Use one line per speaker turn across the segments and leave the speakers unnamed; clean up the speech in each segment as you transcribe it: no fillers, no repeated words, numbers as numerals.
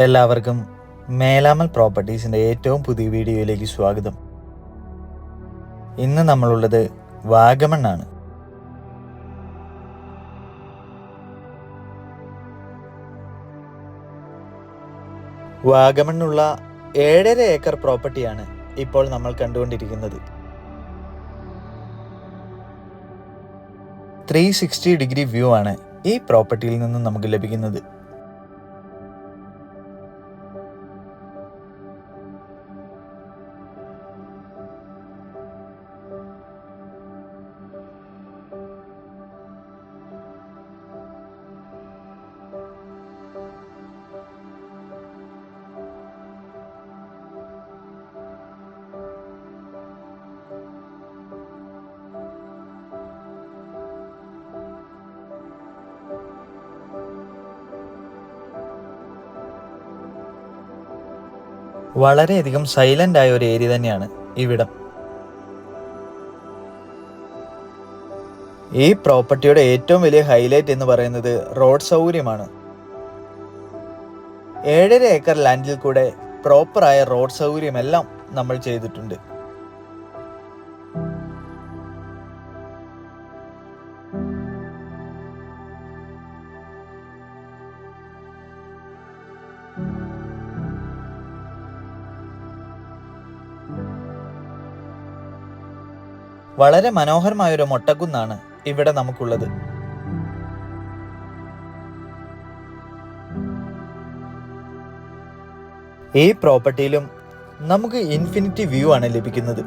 എല്ലാവർക്കും മേലാമൽ പ്രോപ്പർട്ടീസിൻ്റെ ഏറ്റവും പുതിയ വീഡിയോയിലേക്ക് സ്വാഗതം. ഇന്ന് നമ്മളുള്ളത് വാഗമണ്ണാണ്. വാഗമണ്ണുള്ള 7.5 ഏക്കർ പ്രോപ്പർട്ടിയാണ് ഇപ്പോൾ നമ്മൾ കണ്ടുകൊണ്ടിരിക്കുന്നത്. 360 ഡിഗ്രി വ്യൂ ആണ് ഈ പ്രോപ്പർട്ടിയിൽ നിന്നും നമുക്ക് ലഭിക്കുന്നത്. വളരെയധികം സൈലന്റ് ആയ ഒരു ഏരിയ തന്നെയാണ് ഇവിടം. ഈ പ്രോപ്പർട്ടിയുടെ ഏറ്റവും വലിയ ഹൈലൈറ്റ് എന്ന് പറയുന്നത് റോഡ് സൗകര്യമാണ്. 7.5 ഏക്കർ ലാൻഡിൽ കൂടെ പ്രോപ്പറായ റോഡ് സൗകര്യമെല്ലാം നമ്മൾ ചെയ്തിട്ടുണ്ട്. വളരെ മനോഹരമായൊരു മൊട്ടക്കുന്നാണ് ഇവിടെ നമുക്കുള്ളത്. ഈ പ്രോപ്പർട്ടിയിലും നമുക്ക് ഇൻഫിനിറ്റി വ്യൂ ആണ് ലഭിക്കുന്നത്.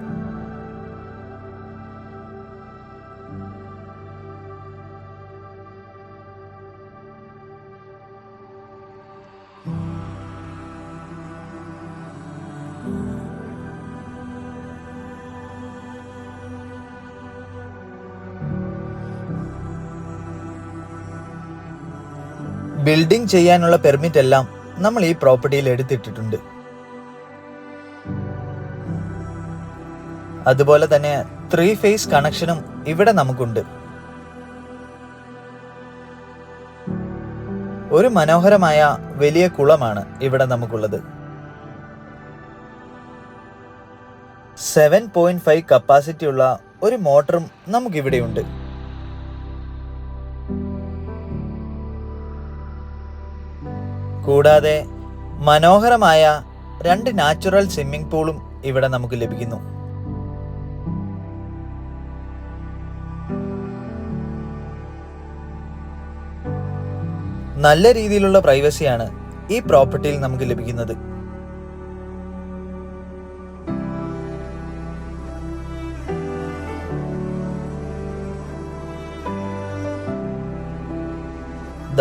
ബിൽഡിംഗ് ചെയ്യാനുള്ള പെർമിറ്റ് എല്ലാം നമ്മൾ ഈ പ്രോപ്പർട്ടിയിൽ എടുത്തിട്ടിട്ടുണ്ട്. അതുപോലെ തന്നെ 3 ഫേസ് കണക്ഷനും ഇവിടെ നമുക്കുണ്ട്. ഒരു മനോഹരമായ വലിയ കുളമാണ് ഇവിടെ നമുക്കുള്ളത്. 7.5 കപ്പാസിറ്റി ഉള്ള ഒരു മോട്ടറും നമുക്കിവിടെയുണ്ട്. കൂടാതെ മനോഹരമായ 2 നാച്ചുറൽ സ്വിമ്മിംഗ് പൂളും ഇവിടെ നമുക്ക് ലഭിക്കുന്നു. നല്ല രീതിയിലുള്ള പ്രൈവസിയാണ് ഈ പ്രോപ്പർട്ടിയിൽ നമുക്ക് ലഭിക്കുന്നത്.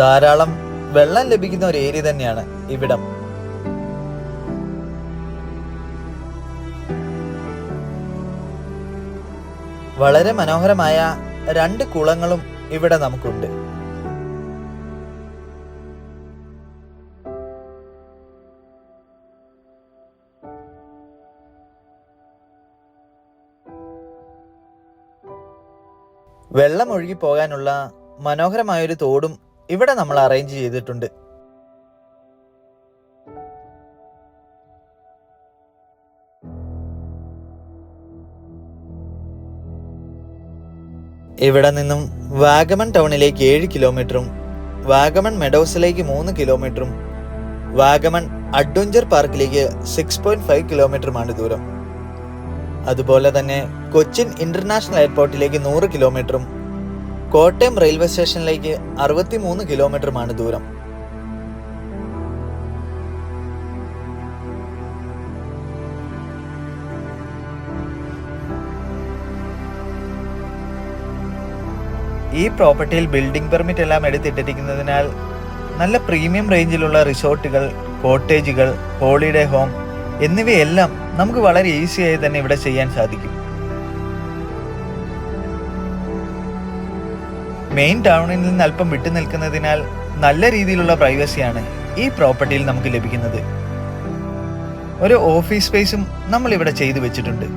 ധാരാളം വെള്ളം ലഭിക്കുന്ന ഒരു ഏരിയ തന്നെയാണ് ഇവിടം. വളരെ മനോഹരമായ 2 കുളങ്ങളും ഇവിടെ നമുക്കുണ്ട്. വെള്ളം ഒഴുകി പോകാനുള്ള മനോഹരമായൊരു തോടും ഇവിടെ നമ്മൾ അറേഞ്ച് ചെയ്തിട്ടുണ്ട്. ഇവിടെ നിന്നും വാഗമൺ ടൗണിലേക്ക് 7 കിലോമീറ്ററും വാഗമൺ മെഡോസിലേക്ക് 3 കിലോമീറ്ററും വാഗമൺ അഡ്വഞ്ചർ പാർക്കിലേക്ക് 6.5 കിലോമീറ്ററുമാണ് ദൂരം. അതുപോലെ തന്നെ കൊച്ചിൻ ഇന്റർനാഷണൽ എയർപോർട്ടിലേക്ക് 100 കിലോമീറ്ററും കോട്ടയം റെയിൽവേ സ്റ്റേഷനിലേക്ക് 63 കിലോമീറ്ററുമാണ് ദൂരം. ഈ പ്രോപ്പർട്ടിയിൽ ബിൽഡിംഗ് പെർമിറ്റ് എല്ലാം എടുത്തിട്ടിരിക്കുന്നതിനാൽ നല്ല പ്രീമിയം റേഞ്ചിലുള്ള റിസോർട്ടുകൾ, കോട്ടേജുകൾ, ഹോളിഡേ ഹോം എന്നിവയെല്ലാം നമുക്ക് വളരെ ഈസിയായി തന്നെ ഇവിടെ ചെയ്യാൻ സാധിക്കും. മെയിൻ ടൗണിൽ നിന്ന് അല്പം വിട്ടു നിൽക്കുന്നതിനാൽ നല്ല രീതിയിലുള്ള പ്രൈവസിയാണ് ഈ പ്രോപ്പർട്ടിയിൽ നമുക്ക് ലഭിക്കുന്നത്. ഒരു ഓഫീസ് സ്പേസും നമ്മൾ ഇവിടെ ചെയ്തു വെച്ചിട്ടുണ്ട്.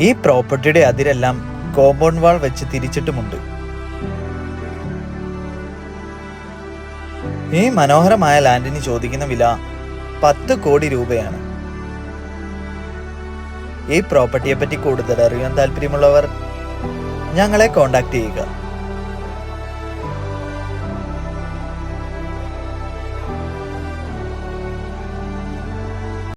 ഈ പ്രോപ്പർട്ടിയുടെ അതിരെല്ലാം കോമ്പൗണ്ട് വാൾ വെച്ച് തിരിച്ചിട്ടുമുണ്ട്. ഈ മനോഹരമായ ലാൻഡിന് ചോദിക്കുന്ന വില 10 കോടി രൂപയാണ്. ഈ പ്രോപ്പർട്ടിയെ പറ്റി കൂടുതൽ അറിയാൻ താല്പര്യമുള്ളവർ ഞങ്ങളെ കോൺടാക്ട് ചെയ്യുക.